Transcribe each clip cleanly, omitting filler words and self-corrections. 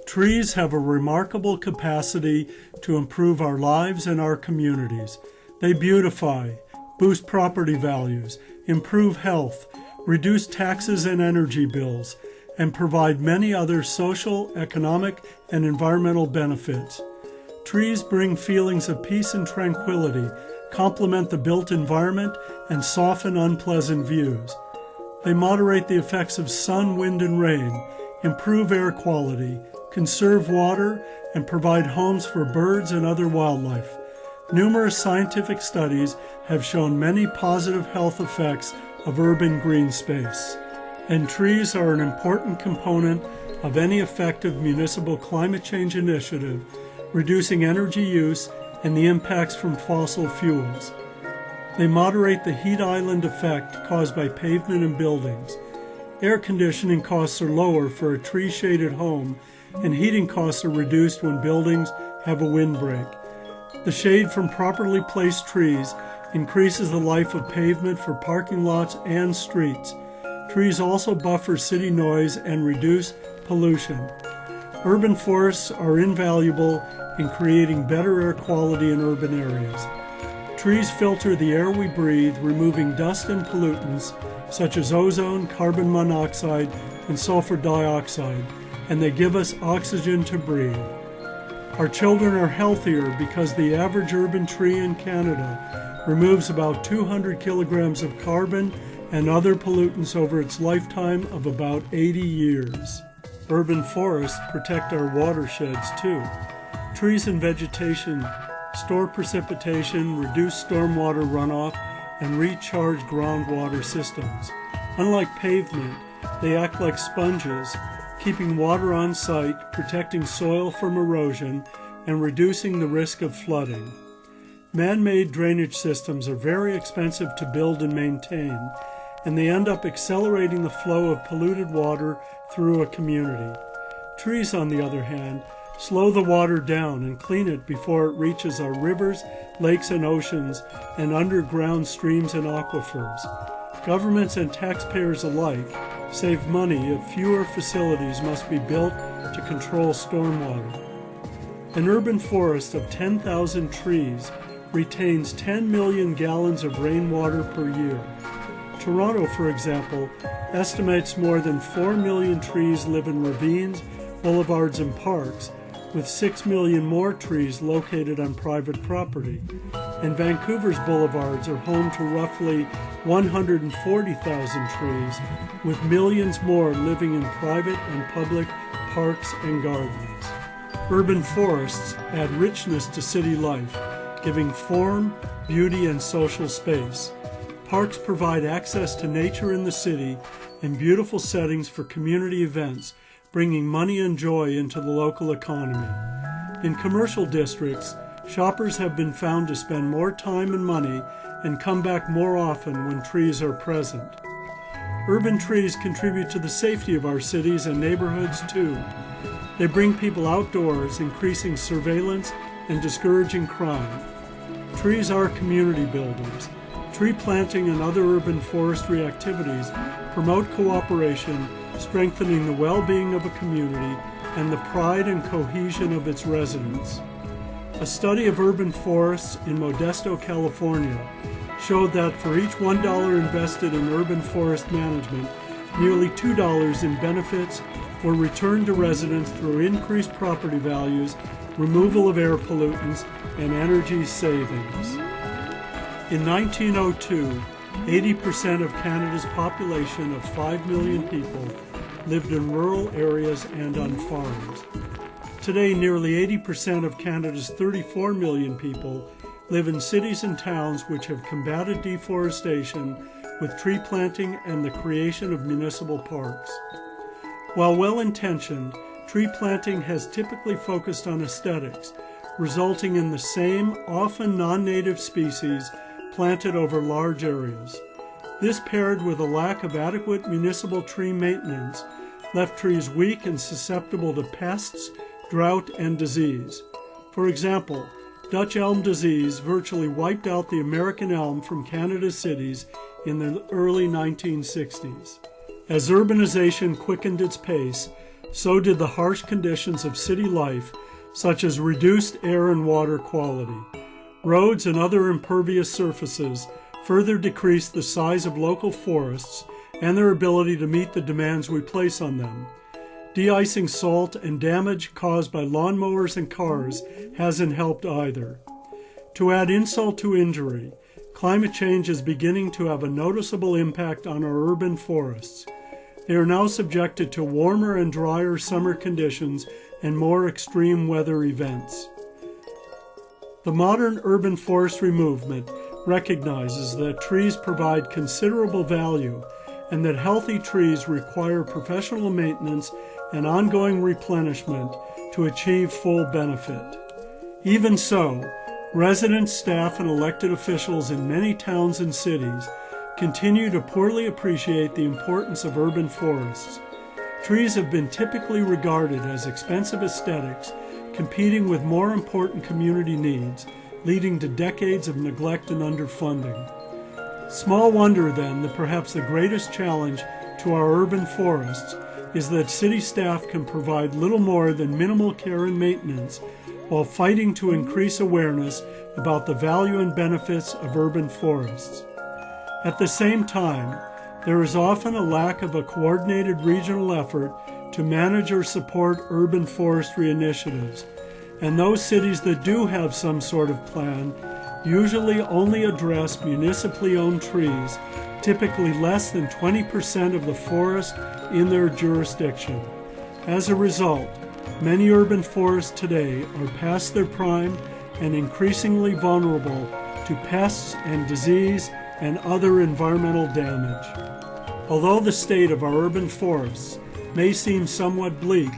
Trees have a remarkable capacity to improve our lives and our communities. They beautify, boost property values, improve health, reduce taxes and energy bills, and provide many other social, economic, and environmental benefits. Trees bring feelings of peace and tranquility, complement the built environment, and soften unpleasant views. They moderate the effects of sun, wind, and rain, improve air quality, conserve water, and provide homes for birds and other wildlife. Numerous scientific studies have shown many positive health effects of urban green space. And trees are an important component of any effective municipal climate change initiative, reducing energy use and the impacts from fossil fuels. They moderate the heat island effect caused by pavement and buildings. Air conditioning costs are lower for a tree-shaded home, and heating costs are reduced when buildings have a windbreak. The shade from properly placed trees increases the life of pavement for parking lots and streets. Trees also buffer city noise and reduce pollution. Urban forests are invaluable in creating better air quality in urban areas. Trees filter the air we breathe, removing dust and pollutants such as ozone, carbon monoxide, and sulfur dioxide, and they give us oxygen to breathe. Our children are healthier because the average urban tree in Canada removes about 200 kilograms of carbon and other pollutants over its lifetime of about 80 years. Urban forests protect our watersheds too. Trees and vegetation store precipitation, reduce stormwater runoff, and recharge groundwater systems. Unlike pavement, they act like sponges, keeping water on site, protecting soil from erosion, and reducing the risk of flooding. Man-made drainage systems are very expensive to build and maintain, and they end up accelerating the flow of polluted water through a community. Trees, on the other hand, slow the water down and clean it before it reaches our rivers, lakes and oceans, and underground streams and aquifers. Governments and taxpayers alike save money if fewer facilities must be built to control stormwater. An urban forest of 10,000 trees retains 10 million gallons of rainwater per year. Toronto, for example, estimates more than 4 million trees live in ravines, boulevards, and parks, with 6 million more trees located on private property. And Vancouver's boulevards are home to roughly 140,000 trees, with millions more living in private and public parks and gardens. Urban forests add richness to city life, giving form, beauty, and social space. Parks provide access to nature in the city and beautiful settings for community events, bringing money and joy into the local economy. In commercial districts, shoppers have been found to spend more time and money and come back more often when trees are present. Urban trees contribute to the safety of our cities and neighborhoods too. They bring people outdoors, increasing surveillance and discouraging crime. Trees are community builders. Tree planting and other urban forestry activities promote cooperation, strengthening the well-being of a community and the pride and cohesion of its residents. A study of urban forests in Modesto, California, showed that for each $1 invested in urban forest management, nearly $2 in benefits were returned to residents through increased property values, removal of air pollutants, and energy savings. In 1902, 80% of Canada's population of 5 million people lived in rural areas and on farms. Today, nearly 80% of Canada's 34 million people live in cities and towns which have combated deforestation with tree planting and the creation of municipal parks. While well-intentioned, tree planting has typically focused on aesthetics, resulting in the same, often non-native species planted over large areas. This, paired with a lack of adequate municipal tree maintenance, left trees weak and susceptible to pests, drought, and disease. For example, Dutch elm disease virtually wiped out the American elm from Canada's cities in the early 1960s. As urbanization quickened its pace, so did the harsh conditions of city life, such as reduced air and water quality. Roads and other impervious surfaces further decreased the size of local forests and their ability to meet the demands we place on them. De-icing salt and damage caused by lawnmowers and cars hasn't helped either. To add insult to injury, climate change is beginning to have a noticeable impact on our urban forests. They are now subjected to warmer and drier summer conditions and more extreme weather events. The modern urban forestry movement recognizes that trees provide considerable value and that healthy trees require professional maintenance and ongoing replenishment to achieve full benefit. Even so, residents, staff, and elected officials in many towns and cities continue to poorly appreciate the importance of urban forests. Trees have been typically regarded as expensive aesthetics, competing with more important community needs, leading to decades of neglect and underfunding. Small wonder, then, that perhaps the greatest challenge to our urban forests is that city staff can provide little more than minimal care and maintenance while fighting to increase awareness about the value and benefits of urban forests. At the same time, there is often a lack of a coordinated regional effort to manage or support urban forestry initiatives, and those cities that do have some sort of plan usually only address municipally owned trees, typically less than 20% of the forest in their jurisdiction. As a result, many urban forests today are past their prime and increasingly vulnerable to pests and disease and other environmental damage. Although the state of our urban forests may seem somewhat bleak,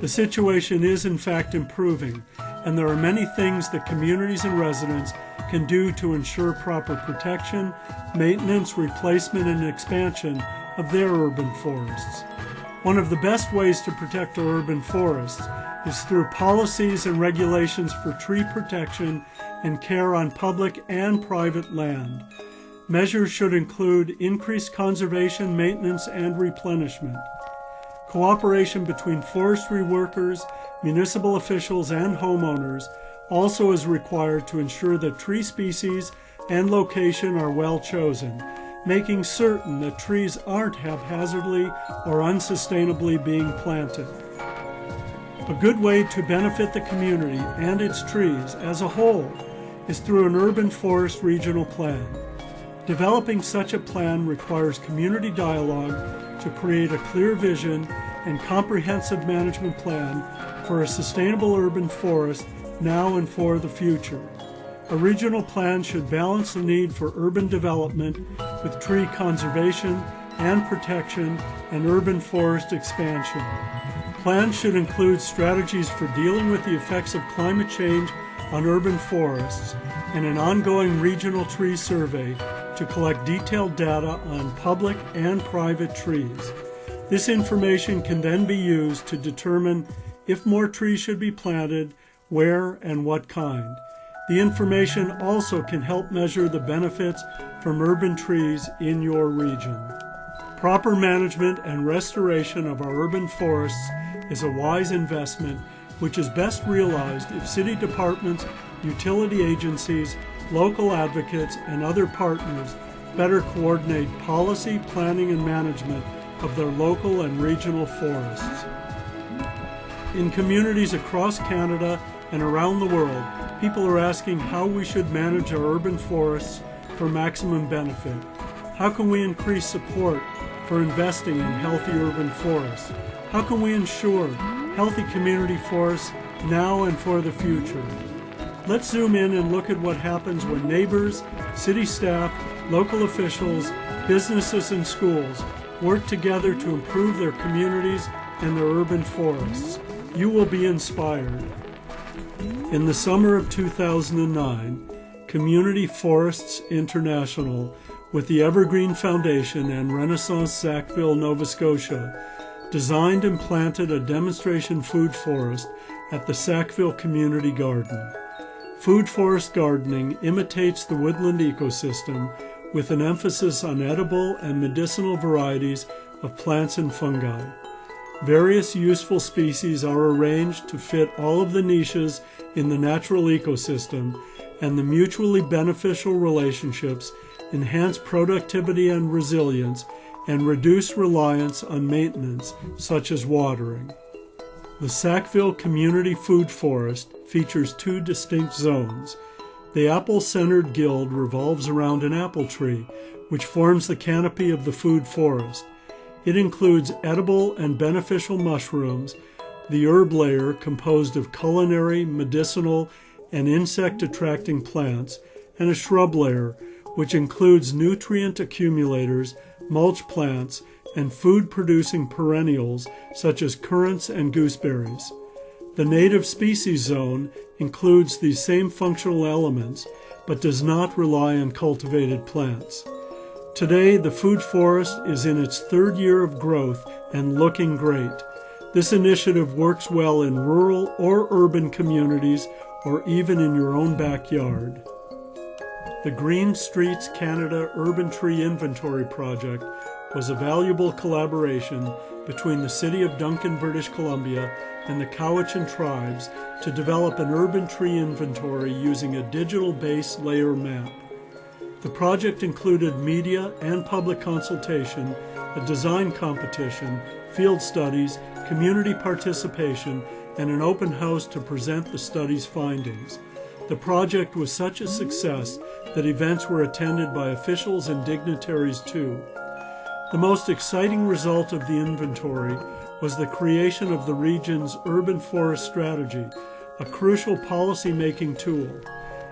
the situation is in fact improving, and there are many things that communities and residents can do to ensure proper protection, maintenance, replacement, and expansion of their urban forests. One of the best ways to protect our urban forests is through policies and regulations for tree protection and care on public and private land. Measures should include increased conservation, maintenance, and replenishment. Cooperation between forestry workers, municipal officials, and homeowners also is required to ensure that tree species and location are well chosen, making certain that trees aren't haphazardly or unsustainably being planted. A good way to benefit the community and its trees as a whole is through an urban forest regional plan. Developing such a plan requires community dialogue to create a clear vision and comprehensive management plan for a sustainable urban forest now and for the future. A regional plan should balance the need for urban development with tree conservation and protection and urban forest expansion. Plans should include strategies for dealing with the effects of climate change on urban forests and an ongoing regional tree survey to collect detailed data on public and private trees. This information can then be used to determine if more trees should be planted, where, and what kind. The information also can help measure the benefits from urban trees in your region. Proper management and restoration of our urban forests is a wise investment which is best realized if city departments, utility agencies, local advocates, and other partners better coordinate policy, planning, and management of their local and regional forests. In communities across Canada and around the world, people are asking how we should manage our urban forests for maximum benefit. How can we increase support for investing in healthy urban forests? How can we ensure healthy community forests now and for the future? Let's zoom in and look at what happens when neighbors, city staff, local officials, businesses, and schools work together to improve their communities and their urban forests. You will be inspired. In the summer of 2009, Community Forests International, with the Evergreen Foundation and Renaissance Sackville, Nova Scotia, designed and planted a demonstration food forest at the Sackville Community Garden. Food forest gardening imitates the woodland ecosystem with an emphasis on edible and medicinal varieties of plants and fungi. Various useful species are arranged to fit all of the niches in the natural ecosystem, and the mutually beneficial relationships enhance productivity and resilience and reduce reliance on maintenance, such as watering. The Sackville Community Food Forest features two distinct zones. The apple-centered guild revolves around an apple tree, which forms the canopy of the food forest. It includes edible and beneficial mushrooms, the herb layer composed of culinary, medicinal, and insect-attracting plants, and a shrub layer, which includes nutrient accumulators, mulch plants, and food-producing perennials such as currants and gooseberries. The native species zone includes these same functional elements, but does not rely on cultivated plants. Today, the food forest is in its third year of growth and looking great. This initiative works well in rural or urban communities, or even in your own backyard. The Green Streets Canada Urban Tree Inventory Project was a valuable collaboration between the City of Duncan, British Columbia, and the Cowichan tribes to develop an urban tree inventory using a digital base layer map. The project included media and public consultation, a design competition, field studies, community participation, and an open house to present the study's findings. The project was such a success that events were attended by officials and dignitaries too. The most exciting result of the inventory was the creation of the region's urban forest strategy, a crucial policy-making tool.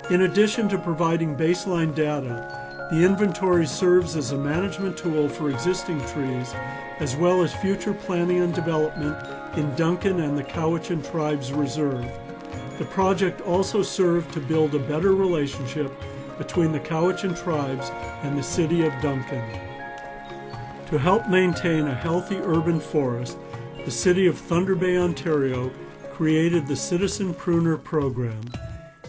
In addition to providing baseline data, the inventory serves as a management tool for existing trees, as well as future planning and development in Duncan and the Cowichan Tribes Reserve. The project also served to build a better relationship between the Cowichan Tribes and the City of Duncan. To help maintain a healthy urban forest, the City of Thunder Bay, Ontario, created the Citizen Pruner Program.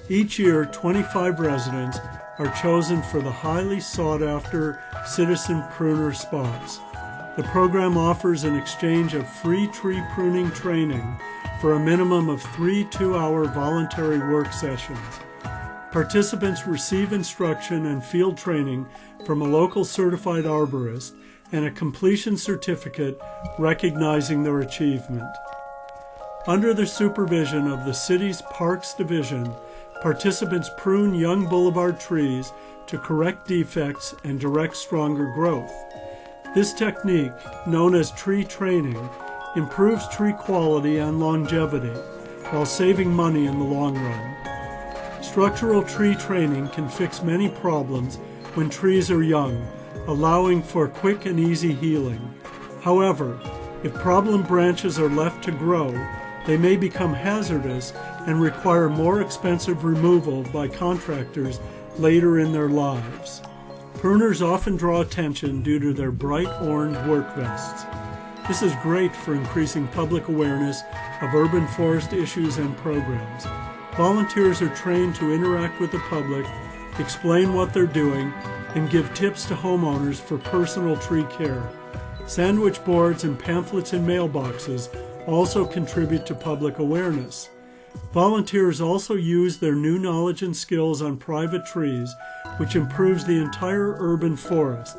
Each year, 25 residents are chosen for the highly sought-after Citizen Pruner spots. The program offers an exchange of free tree pruning training for a minimum of 3 two-hour voluntary work sessions. Participants receive instruction and field training from a local certified arborist and a completion certificate recognizing their achievement. Under the supervision of the city's Parks Division, participants prune young boulevard trees to correct defects and direct stronger growth. This technique, known as tree training, improves tree quality and longevity while saving money in the long run. Structural tree training can fix many problems when trees are young, allowing for quick and easy healing. However, if problem branches are left to grow, they may become hazardous and require more expensive removal by contractors later in their lives. Pruners often draw attention due to their bright orange work vests. This is great for increasing public awareness of urban forest issues and programs. Volunteers are trained to interact with the public, explain what they're doing, and give tips to homeowners for personal tree care. Sandwich boards and pamphlets in mailboxes also contribute to public awareness. Volunteers also use their new knowledge and skills on private trees, which improves the entire urban forest.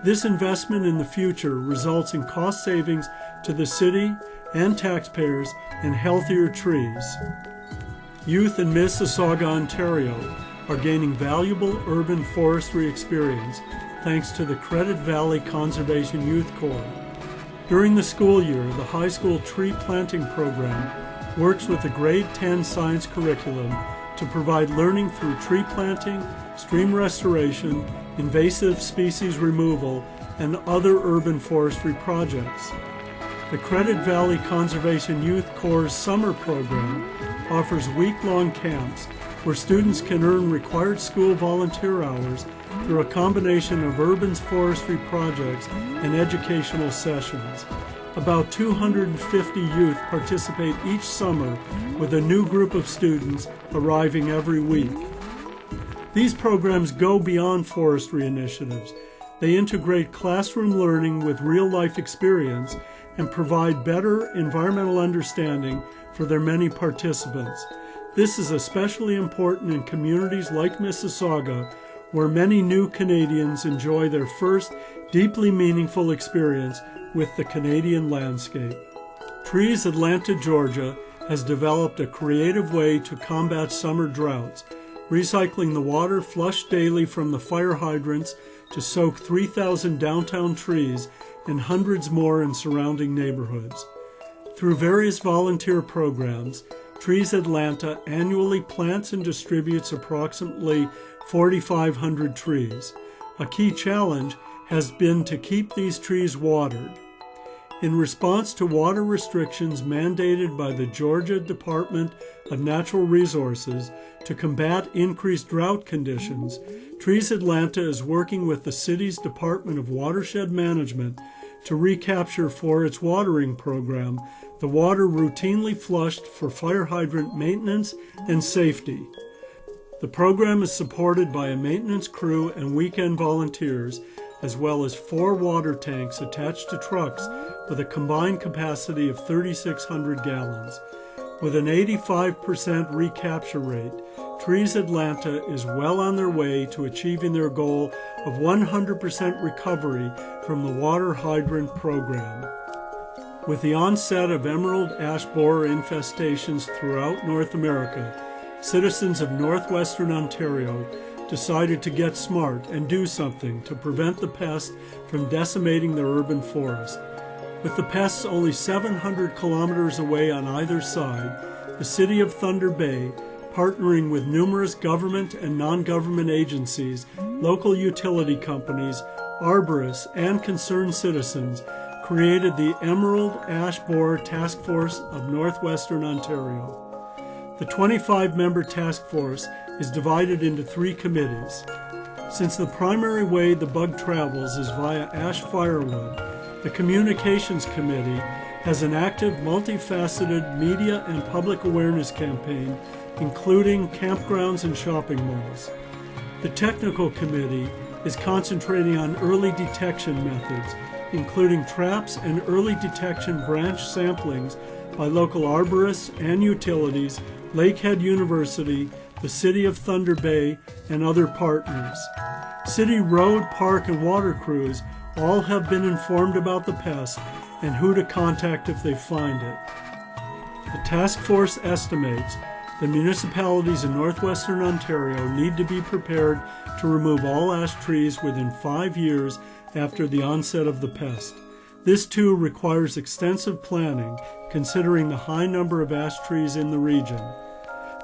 This investment in the future results in cost savings to the city and taxpayers and healthier trees. Youth in Mississauga, Ontario are gaining valuable urban forestry experience thanks to the Credit Valley Conservation Youth Corps. During the school year, the high school tree planting program works with the grade 10 science curriculum to provide learning through tree planting, stream restoration, invasive species removal, and other urban forestry projects. The Credit Valley Conservation Youth Corps' summer program offers week-long camps where students can earn required school volunteer hours through a combination of urban forestry projects and educational sessions. About 250 youth participate each summer with a new group of students arriving every week. These programs go beyond forestry initiatives. They integrate classroom learning with real-life experience and provide better environmental understanding for their many participants. This is especially important in communities like Mississauga, where many new Canadians enjoy their first deeply meaningful experience with the Canadian landscape. Trees Atlanta, Georgia has developed a creative way to combat summer droughts, recycling the water flushed daily from the fire hydrants to soak 3,000 downtown trees and hundreds more in surrounding neighborhoods. Through various volunteer programs, Trees Atlanta annually plants and distributes approximately 4,500 trees. A key challenge has been to keep these trees watered. In response to water restrictions mandated by the Georgia Department of Natural Resources to combat increased drought conditions, Trees Atlanta is working with the city's Department of Watershed Management to recapture for its watering program the water routinely flushed for fire hydrant maintenance and safety. The program is supported by a maintenance crew and weekend volunteers, as well as 4 water tanks attached to trucks with a combined capacity of 3,600 gallons. With an 85% recapture rate, Trees Atlanta is well on their way to achieving their goal of 100% recovery from the water hydrant program. With the onset of emerald ash borer infestations throughout North America, citizens of northwestern Ontario decided to get smart and do something to prevent the pest from decimating their urban forest. With the pests only 700 kilometers away on either side, the City of Thunder Bay, partnering with numerous government and non-government agencies, local utility companies, arborists, and concerned citizens, created the Emerald Ash Borer Task Force of Northwestern Ontario. The 25-member task force is divided into 3 committees. Since the primary way the bug travels is via ash firewood, the Communications Committee has an active, multifaceted media and public awareness campaign, including campgrounds and shopping malls. The Technical Committee is concentrating on early detection methods, including traps and early detection branch samplings by local arborists and utilities, Lakehead University, the City of Thunder Bay, and other partners. City road, park, and water crews all have been informed about the pest and who to contact if they find it. The task force estimates the municipalities in northwestern Ontario need to be prepared to remove all ash trees within 5 years after the onset of the pest. This too requires extensive planning, considering the high number of ash trees in the region.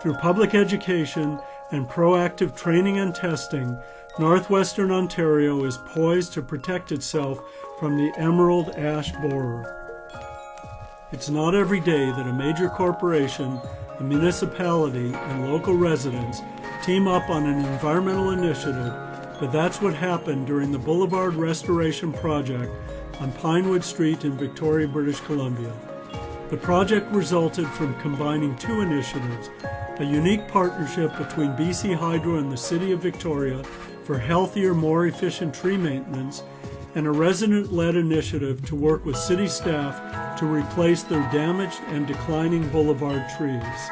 Through public education and proactive training and testing, northwestern Ontario is poised to protect itself from the emerald ash borer. It's not every day that a major corporation, a municipality, and local residents team up on an environmental initiative, but that's what happened during the Boulevard Restoration Project on Pinewood Street in Victoria, British Columbia. The project resulted from combining 2 initiatives, a unique partnership between BC Hydro and the City of Victoria for healthier, more efficient tree maintenance, and a resident-led initiative to work with city staff to replace their damaged and declining boulevard trees.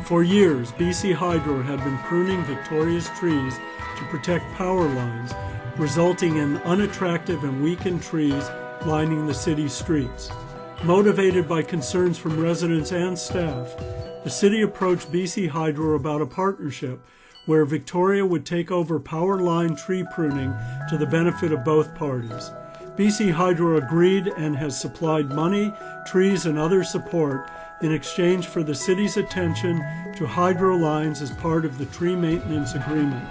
For years, BC Hydro had been pruning Victoria's trees to protect power lines, resulting in unattractive and weakened trees lining the city's streets. Motivated by concerns from residents and staff, the city approached BC Hydro about a partnership where Victoria would take over power line tree pruning to the benefit of both parties. BC Hydro agreed and has supplied money, trees, and other support in exchange for the city's attention to hydro lines as part of the tree maintenance agreement.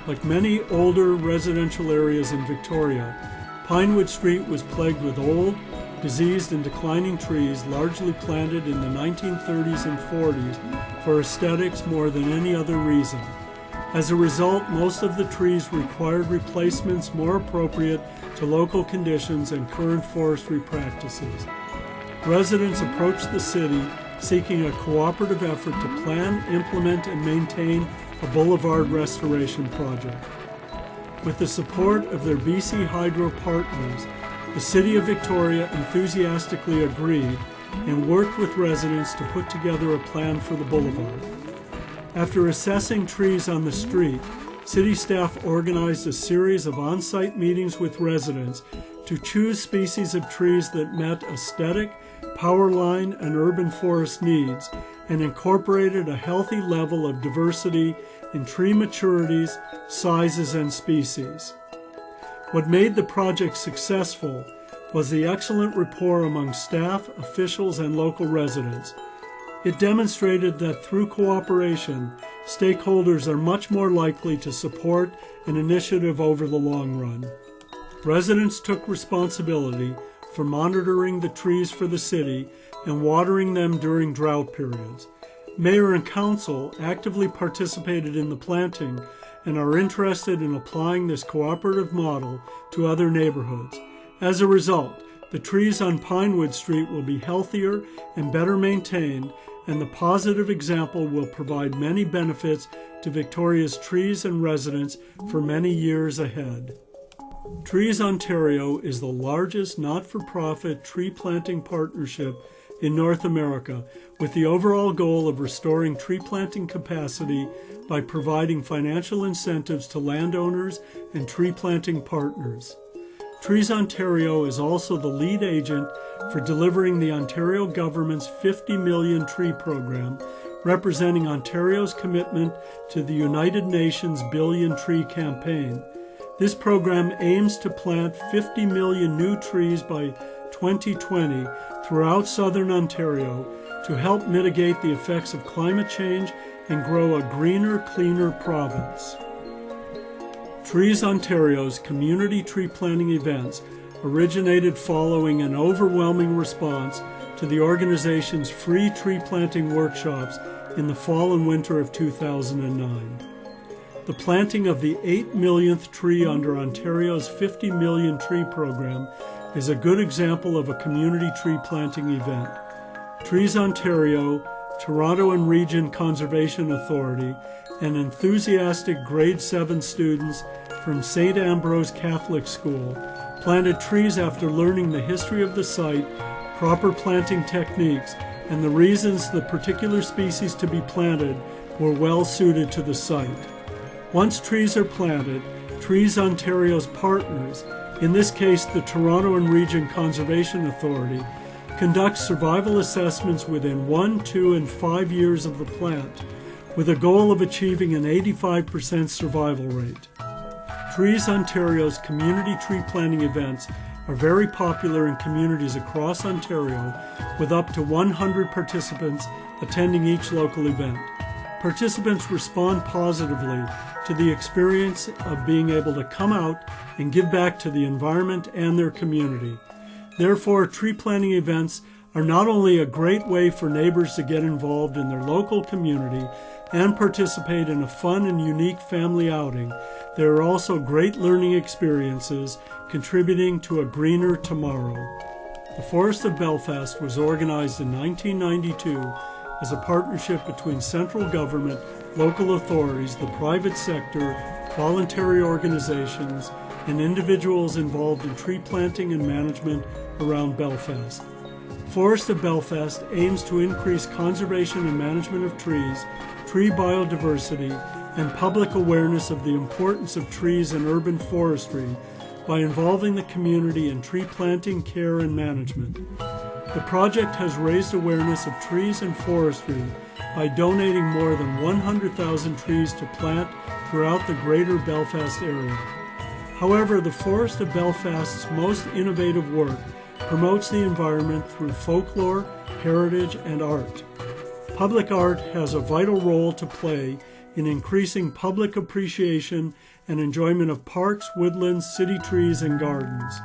Like many older residential areas in Victoria, Pinewood Street was plagued with old, diseased, and declining trees largely planted in the 1930s and 40s for aesthetics more than any other reason. As a result, most of the trees required replacements more appropriate to local conditions and current forestry practices. Residents approached the city seeking a cooperative effort to plan, implement, and maintain a boulevard restoration project. With the support of their BC Hydro partners, the City of Victoria enthusiastically agreed and worked with residents to put together a plan for the boulevard. After assessing trees on the street, City staff organized a series of on-site meetings with residents to choose species of trees that met aesthetic, power line, and urban forest needs and incorporated a healthy level of diversity in tree maturities, sizes, and species. What made the project successful was the excellent rapport among staff, officials, and local residents. It demonstrated that through cooperation, stakeholders are much more likely to support an initiative over the long run. Residents took responsibility for monitoring the trees for the city and watering them during drought periods. Mayor and council actively participated in the planting and are interested in applying this cooperative model to other neighborhoods. As a result, the trees on Pinewood Street will be healthier and better maintained, and the positive example will provide many benefits to Victoria's trees and residents for many years ahead. Trees Ontario is the largest not-for-profit tree planting partnership in North America, with the overall goal of restoring tree planting capacity by providing financial incentives to landowners and tree planting partners. Trees Ontario is also the lead agent for delivering the Ontario government's 50 million tree program, representing Ontario's commitment to the United Nations Billion Tree Campaign. This program aims to plant 50 million new trees by 2020 throughout southern Ontario to help mitigate the effects of climate change and grow a greener, cleaner province. Trees Ontario's community tree planting events originated following an overwhelming response to the organization's free tree planting workshops in the fall and winter of 2009. The planting of the 8 millionth tree under Ontario's 50 million tree program is a good example of a community tree planting event. Trees Ontario, Toronto and Region Conservation Authority, and enthusiastic grade 7 students from St. Ambrose Catholic School planted trees after learning the history of the site, proper planting techniques, and the reasons the particular species to be planted were well suited to the site. Once trees are planted, Trees Ontario's partners, in this case the Toronto and Region Conservation Authority, conduct survival assessments within 1, 2, and 5 years of the plant, with a goal of achieving an 85% survival rate. Trees Ontario's community tree planting events are very popular in communities across Ontario, with up to 100 participants attending each local event. Participants respond positively to the experience of being able to come out and give back to the environment and their community. Therefore, tree planting events are not only a great way for neighbors to get involved in their local community and participate in a fun and unique family outing, they are also great learning experiences contributing to a greener tomorrow. The Forest of Belfast was organized in 1992 as a partnership between central government, local authorities, the private sector, voluntary organizations, and individuals involved in tree planting and management around Belfast. Forest of Belfast aims to increase conservation and management of trees, tree biodiversity, and public awareness of the importance of trees in urban forestry by involving the community in tree planting, care, and management. The project has raised awareness of trees and forestry by donating more than 100,000 trees to plant throughout the greater Belfast area. However, the Forest of Belfast's most innovative work promotes the environment through folklore, heritage, and art. Public art has a vital role to play in increasing public appreciation and enjoyment of parks, woodlands, city trees, and gardens.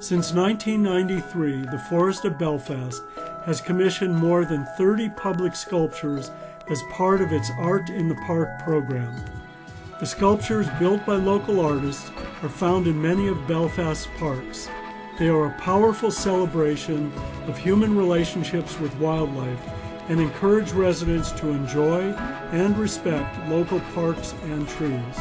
Since 1993, the Forest of Belfast has commissioned more than 30 public sculptures as part of its Art in the Park program. The sculptures, built by local artists, are found in many of Belfast's parks. They are a powerful celebration of human relationships with wildlife and encourage residents to enjoy and respect local parks and trees.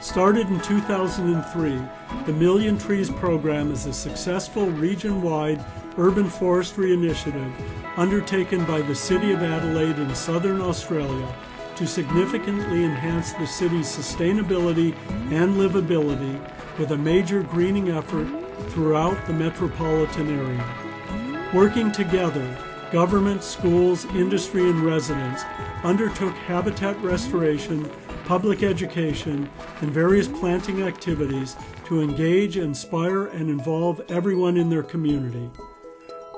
Started in 2003, the Million Trees program is a successful region-wide urban forestry initiative undertaken by the City of Adelaide in southern Australia to significantly enhance the city's sustainability and livability with a major greening effort throughout the metropolitan area. Working together, government, schools, industry, and residents undertook habitat restoration, public education, and various planting activities to engage, inspire, and involve everyone in their community.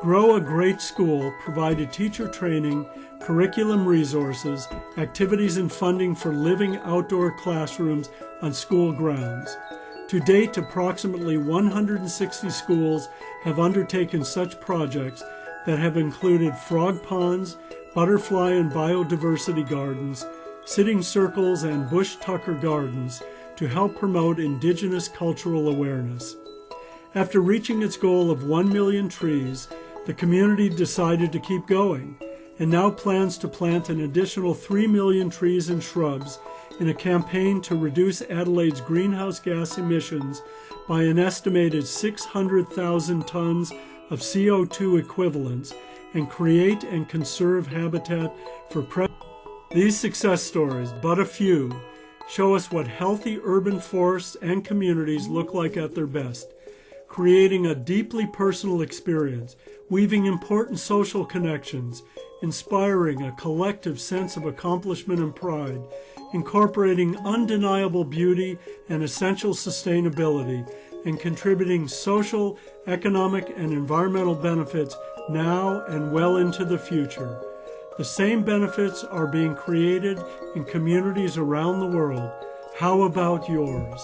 Grow a Great School provided teacher training, curriculum resources, activities and funding for living outdoor classrooms on school grounds. To date, approximately 160 schools have undertaken such projects that have included frog ponds, butterfly and biodiversity gardens, sitting circles, and bush tucker gardens to help promote Indigenous cultural awareness. After reaching its goal of 1 million trees, the community decided to keep going and now plans to plant an additional 3 million trees and shrubs in a campaign to reduce Adelaide's greenhouse gas emissions by an estimated 600,000 tons of CO2 equivalents and create and conserve habitat for These success stories, but a few, show us what healthy urban forests and communities look like at their best, creating a deeply personal experience, weaving important social connections, inspiring a collective sense of accomplishment and pride, incorporating undeniable beauty and essential sustainability, and contributing social, economic, and environmental benefits now and well into the future. The same benefits are being created in communities around the world. How about yours?